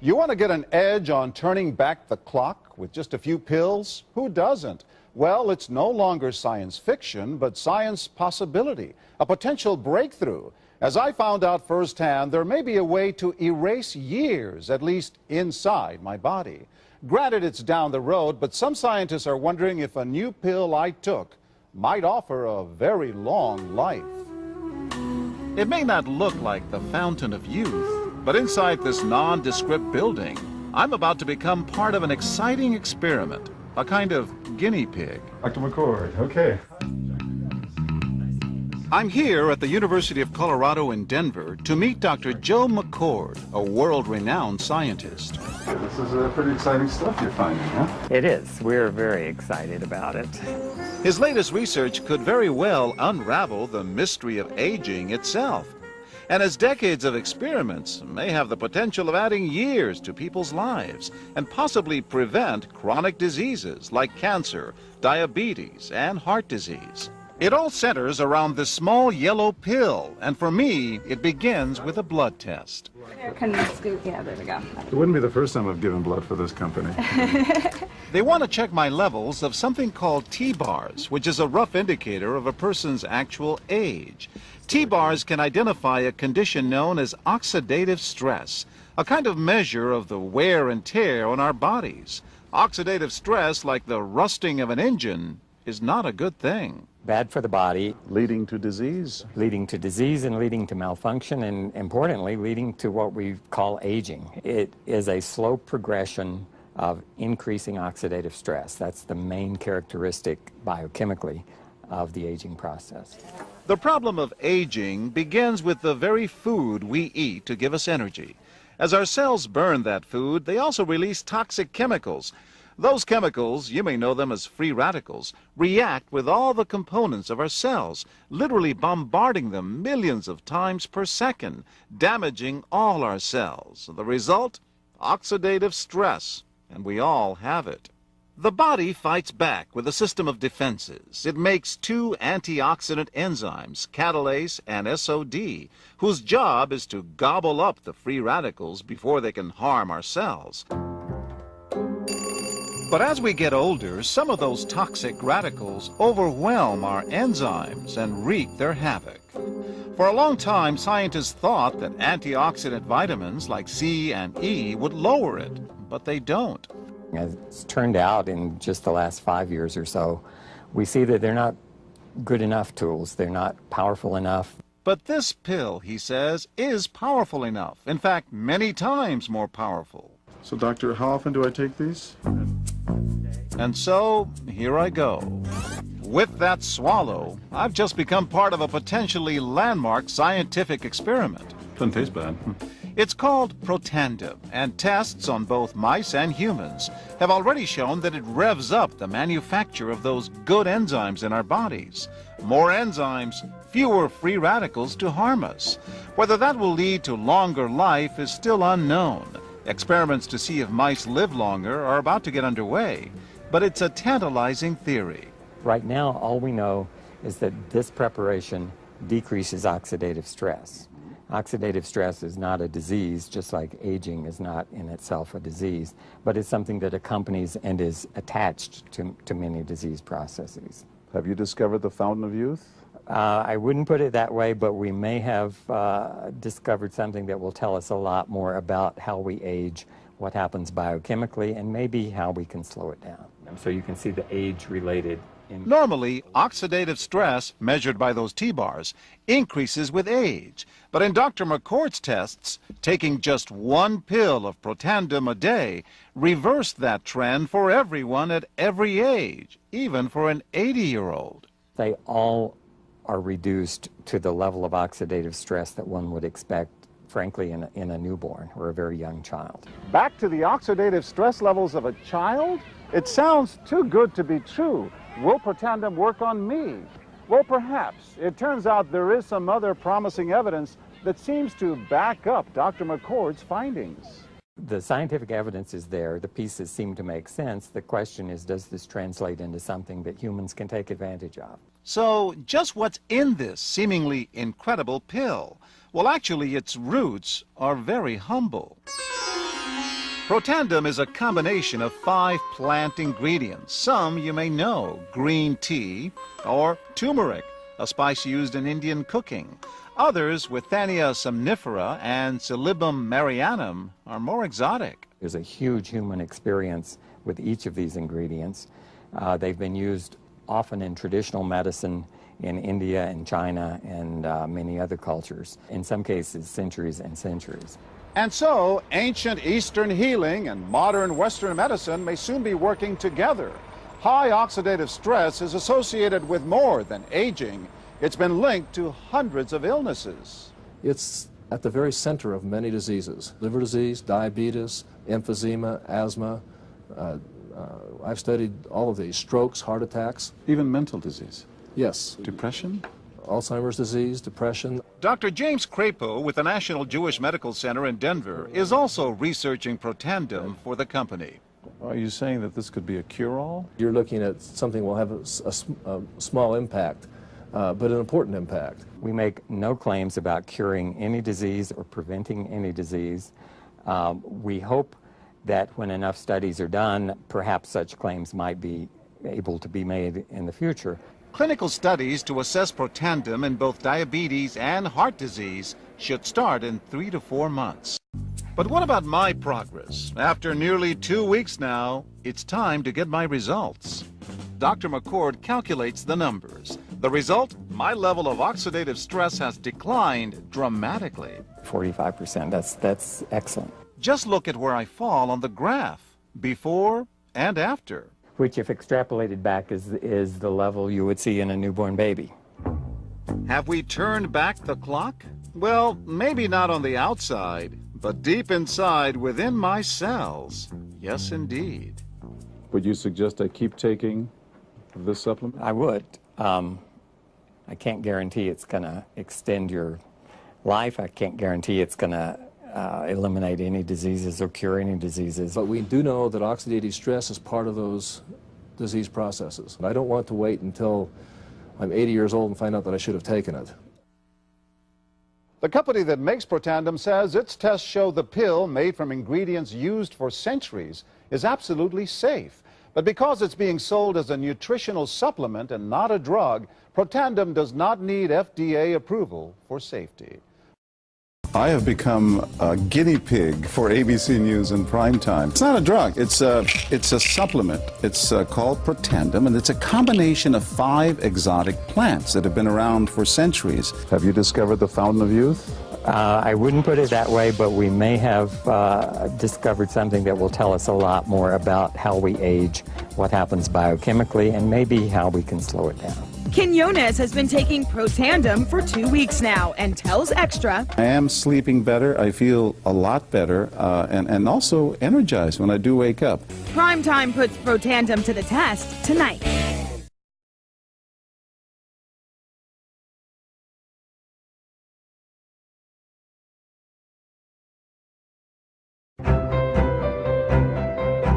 You want to get an edge on turning back the clock with just a few pills? Who doesn't? Well, it's no longer science fiction, but science possibility, a potential breakthrough. As I found out firsthand, there may be a way to erase years, at least inside my body. Granted, it's down the road, but some scientists are wondering if a new pill I took might offer a very long life. It may not look like the fountain of youth, but inside this nondescript building, I'm about to become part of an exciting experiment, a kind of guinea pig. Dr. McCord, okay. I'm here at the University of Colorado in Denver to meet Dr. Joe McCord, a world-renowned scientist. This is pretty exciting stuff you're finding, huh? It is. We're very excited about it. His latest research could very well unravel the mystery of aging itself. And his decades of experiments may have the potential of adding years to people's lives and possibly prevent chronic diseases like cancer, diabetes, and heart disease. It all centers around this small yellow pill, and for me, it begins with a blood test. Can you scoot? Yeah, there we go. It wouldn't be the first time I've given blood for this company. They want to check my levels of something called T-bars, which is a rough indicator of a person's actual age. T-bars can identify a condition known as oxidative stress, a kind of measure of the wear and tear on our bodies. Oxidative stress, like the rusting of an engine, is not a good thing. Bad for the body. Leading to disease. Leading to disease and leading to malfunction, and importantly, leading to what we call aging. It is a slow progression of increasing oxidative stress. That's the main characteristic biochemically of the aging process. The problem of aging begins with the very food we eat to give us energy. As our cells burn that food, they also release toxic chemicals. Those chemicals, you may know them as free radicals, react with all the components of our cells, literally bombarding them millions of times per second, damaging all our cells. The result? Oxidative stress, and we all have it. The body fights back with a system of defenses. It makes two antioxidant enzymes, catalase and SOD, whose job is to gobble up the free radicals before they can harm our cells. But as we get older, some of those toxic radicals overwhelm our enzymes and wreak their havoc. For a long time, scientists thought that antioxidant vitamins like C and E would lower it, but they don't. As it's turned out in just the last 5 years or so, we see that they're not good enough tools. They're not powerful enough. But this pill, he says, is powerful enough. In fact, many times more powerful. So, doctor, how often do I take these? And so, here I go. With that swallow, I've just become part of a potentially landmark scientific experiment. Doesn't taste bad. It's called Protandim, and tests on both mice and humans have already shown that it revs up the manufacture of those good enzymes in our bodies. More enzymes, fewer free radicals to harm us. Whether that will lead to longer life is still unknown. Experiments to see if mice live longer are about to get underway, but it's a tantalizing theory. Right now, all we know is that this preparation decreases oxidative stress. Oxidative stress is not a disease, just like aging is not in itself a disease, but it's something that accompanies and is attached to many disease processes. Have you discovered the fountain of youth? I wouldn't put it that way, but we may have discovered something that will tell us a lot more about how we age, what happens biochemically, and maybe how we can slow it down. So you can see the age-related. Normally, oxidative stress, measured by those T-bars, increases with age. But in Dr. McCord's tests, taking just one pill of Protandim a day reversed that trend for everyone at every age, even for an 80-year-old. They all are reduced to the level of oxidative stress that one would expect, frankly, in a newborn or a very young child. Back to the oxidative stress levels of a child? It sounds too good to be true. Will Protandim work on me? Well, perhaps. It turns out there is some other promising evidence that seems to back up Dr. McCord's findings. The scientific evidence is there. The pieces seem to make sense. The question is, does this translate into something that humans can take advantage of? So, just what's in this seemingly incredible pill? Well, actually, its roots are very humble. Protandem is a combination of 5 plant ingredients. Some you may know: green tea or turmeric, a spice used in Indian cooking. Others, Withania somnifera and Silybum marianum, are more exotic. There's a huge human experience with each of these ingredients. They've been used often in traditional medicine in India and China and many other cultures, in some cases centuries and centuries. And so, ancient Eastern healing and modern Western medicine may soon be working together. High oxidative stress is associated with more than aging. It's been linked to hundreds of illnesses. It's at the very center of many diseases: liver disease, diabetes, emphysema, asthma. I've studied all of these: strokes, heart attacks. Even mental disease. Yes. Depression? Alzheimer's disease, depression. Dr. James Crapo with the National Jewish Medical Center in Denver is also researching Protandem for the company. Are you saying that this could be a cure-all? You're looking at something that will have a small impact, but an important impact. We make no claims about curing any disease or preventing any disease. We hope that when enough studies are done, perhaps such claims might be able to be made in the future. Clinical studies to assess Protandem in both diabetes and heart disease should start in 3 to 4 months. But what about my progress? After nearly 2 weeks now, it's time to get my results. Dr. McCord calculates the numbers. The result? My level of oxidative stress has declined dramatically. 45%, that's excellent. Just look at where I fall on the graph, before and after. Which, if extrapolated back, is the level you would see in a newborn baby. Have we turned back the clock? Well, maybe not on the outside, but deep inside within my cells. Yes, indeed. Would you suggest I keep taking this supplement? I would. I can't guarantee it's going to extend your life. I can't guarantee it's going to eliminate any diseases or cure any diseases. But we do know that oxidative stress is part of those disease processes. I don't want to wait until I'm 80 years old and find out that I should have taken it. The company that makes Protandem says its tests show the pill, made from ingredients used for centuries, is absolutely safe. But because it's being sold as a nutritional supplement and not a drug, Protandem does not need FDA approval for safety. I have become a guinea pig for ABC News in prime time. It's not a drug. It's a supplement. It's called Protandem, and it's a combination of 5 exotic plants that have been around for centuries. Have you discovered the fountain of youth? I wouldn't put it that way, but we may have discovered something that will tell us a lot more about how we age, what happens biochemically, and maybe how we can slow it down. Quinones has been taking Protandem for 2 weeks now and tells Extra, I am sleeping better. I feel a lot better and also energized when I do wake up. Primetime puts Protandem to the test tonight.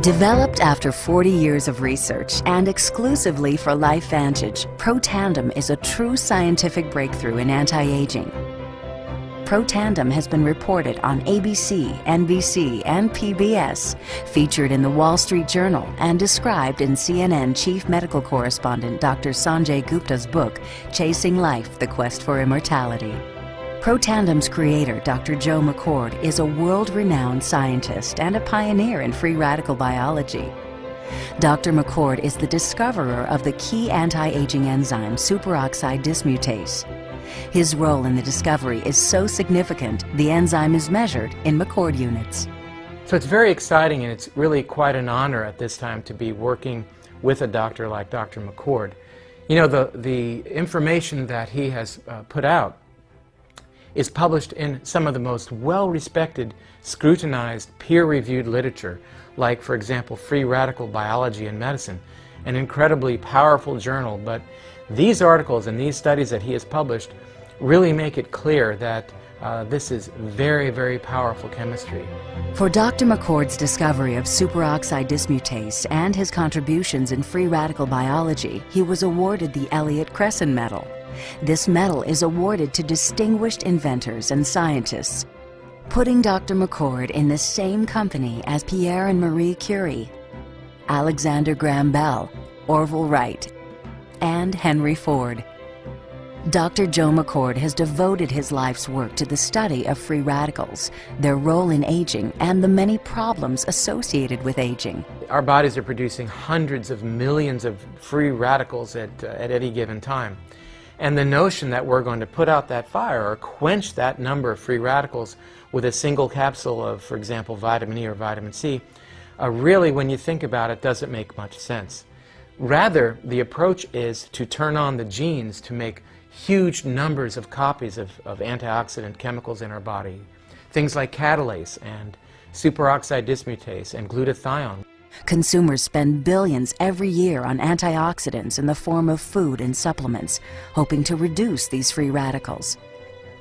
Developed after 40 years of research and exclusively for LifeVantage, Protandem is a true scientific breakthrough in anti-aging. Protandem has been reported on ABC, NBC, and PBS, featured in the Wall Street Journal, and described in CNN Chief Medical Correspondent Dr. Sanjay Gupta's book, Chasing Life: The Quest for Immortality. Protandem's creator, Dr. Joe McCord, is a world-renowned scientist and a pioneer in free radical biology. Dr. McCord is the discoverer of the key anti-aging enzyme superoxide dismutase. His role in the discovery is so significant, the enzyme is measured in McCord units. So it's very exciting, and it's really quite an honor at this time to be working with a doctor like Dr. McCord. You know, the information that he has put out is published in some of the most well-respected, scrutinized, peer-reviewed literature, like, for example, Free Radical Biology and Medicine, an incredibly powerful journal. But these articles and these studies that he has published really make it clear that this is very, very powerful chemistry. For Dr. McCord's discovery of superoxide dismutase and his contributions in free radical biology, he was awarded the Elliott Cresson Medal. This medal is awarded to distinguished inventors and scientists. putting Dr. McCord in the same company as Pierre and Marie Curie, Alexander Graham Bell, Orville Wright, and Henry Ford. Dr. Joe McCord has devoted his life's work to the study of free radicals, their role in aging, and the many problems associated with aging. Our bodies are producing hundreds of millions of free radicals at any given time. And the notion that we're going to put out that fire or quench that number of free radicals with a single capsule of, for example, vitamin E or vitamin C, really, when you think about it, doesn't make much sense. Rather, the approach is to turn on the genes to make huge numbers of copies of antioxidant chemicals in our body. Things like catalase and superoxide dismutase and glutathione. Consumers spend billions every year on antioxidants in the form of food and supplements, hoping to reduce these free radicals.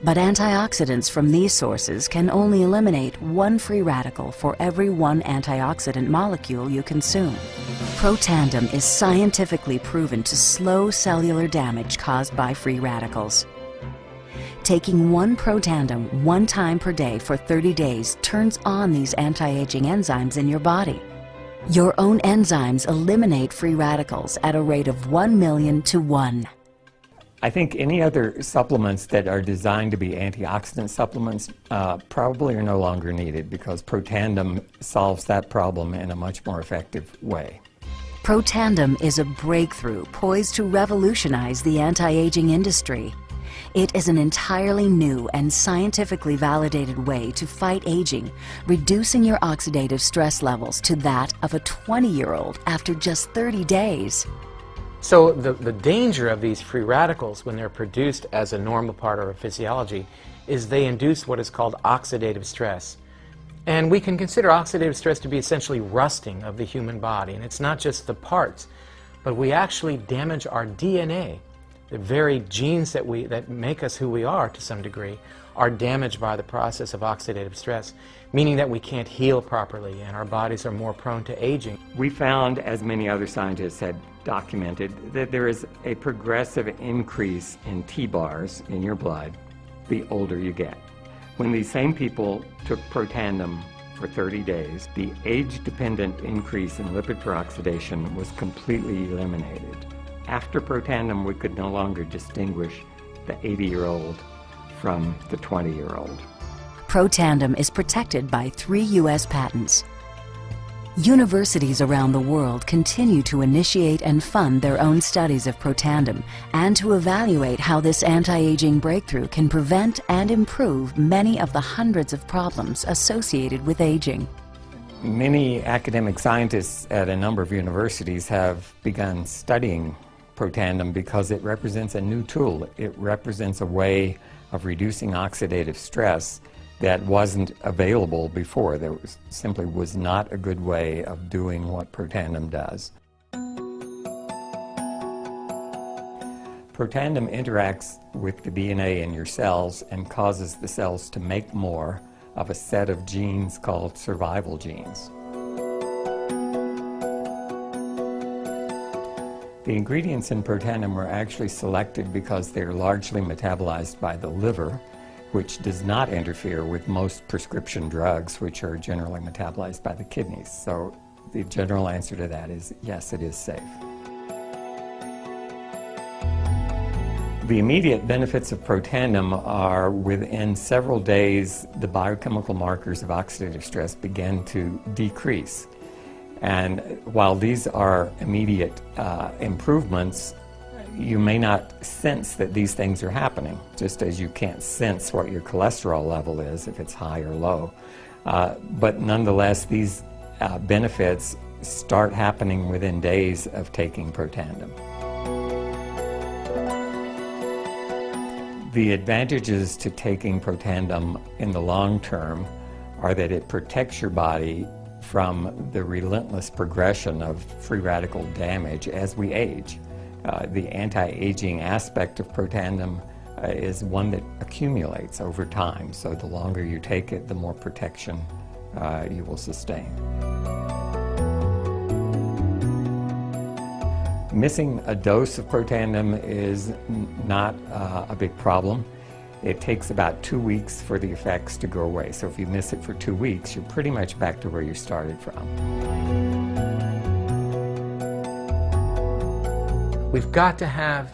But antioxidants from these sources can only eliminate one free radical for every one antioxidant molecule you consume. Protandim is scientifically proven to slow cellular damage caused by free radicals. Taking one Protandim 1 time per day for 30 days turns on these anti-aging enzymes in your body. Your own enzymes eliminate free radicals at a rate of 1 million to 1. I think any other supplements that are designed to be antioxidant supplements probably are no longer needed because Protandim solves that problem in a much more effective way. Protandim is a breakthrough poised to revolutionize the anti-aging industry. It is an entirely new and scientifically validated way to fight aging, reducing your oxidative stress levels to that of a 20-year-old after just 30 days. So the danger of these free radicals when they're produced as a normal part of our physiology is they induce what is called oxidative stress. And we can consider oxidative stress to be essentially rusting of the human body. And it's not just the parts, but we actually damage our DNA. The very genes that make us who we are to some degree are damaged by the process of oxidative stress, meaning that we can't heal properly and our bodies are more prone to aging. We found, as many other scientists had documented, that there is a progressive increase in T-bars in your blood the older you get. When these same people took Protandim for 30 days, the age-dependent increase in lipid peroxidation was completely eliminated. After Protandim, we could no longer distinguish the 80-year-old from the 20-year-old. Protandim is protected by 3 U.S. patents. Universities around the world continue to initiate and fund their own studies of Protandim and to evaluate how this anti-aging breakthrough can prevent and improve many of the hundreds of problems associated with aging. Many academic scientists at a number of universities have begun studying Protandim because it represents a new tool. It represents a way of reducing oxidative stress that wasn't available before. There simply was not a good way of doing what Protandim does. Protandim interacts with the DNA in your cells and causes the cells to make more of a set of genes called survival genes. The ingredients in Protandim were actually selected because they're largely metabolized by the liver, which does not interfere with most prescription drugs, which are generally metabolized by the kidneys. So the general answer to that is yes, it is safe. The immediate benefits of Protandim are within several days, the biochemical markers of oxidative stress begin to decrease. And while these are immediate improvements, you may not sense that these things are happening, just as you can't sense what your cholesterol level is if it's high or low. But nonetheless, these benefits start happening within days of taking Protandim. The advantages to taking Protandim in the long term are that it protects your body from the relentless progression of free radical damage as we age. The anti-aging aspect of Protandim is one that accumulates over time, so the longer you take it, the more protection you will sustain. Missing a dose of Protandim is not a big problem. it takes about 2 weeks for the effects to go away. So if you miss it for 2 weeks, you're pretty much back to where you started from. We've got to have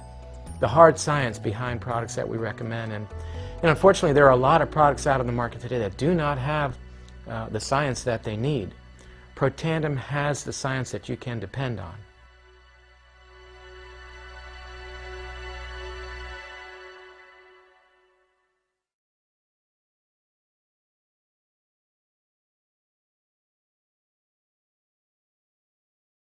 the hard science behind products that we recommend. And unfortunately, there are a lot of products out on the market today that do not have the science that they need. Protandim has the science that you can depend on.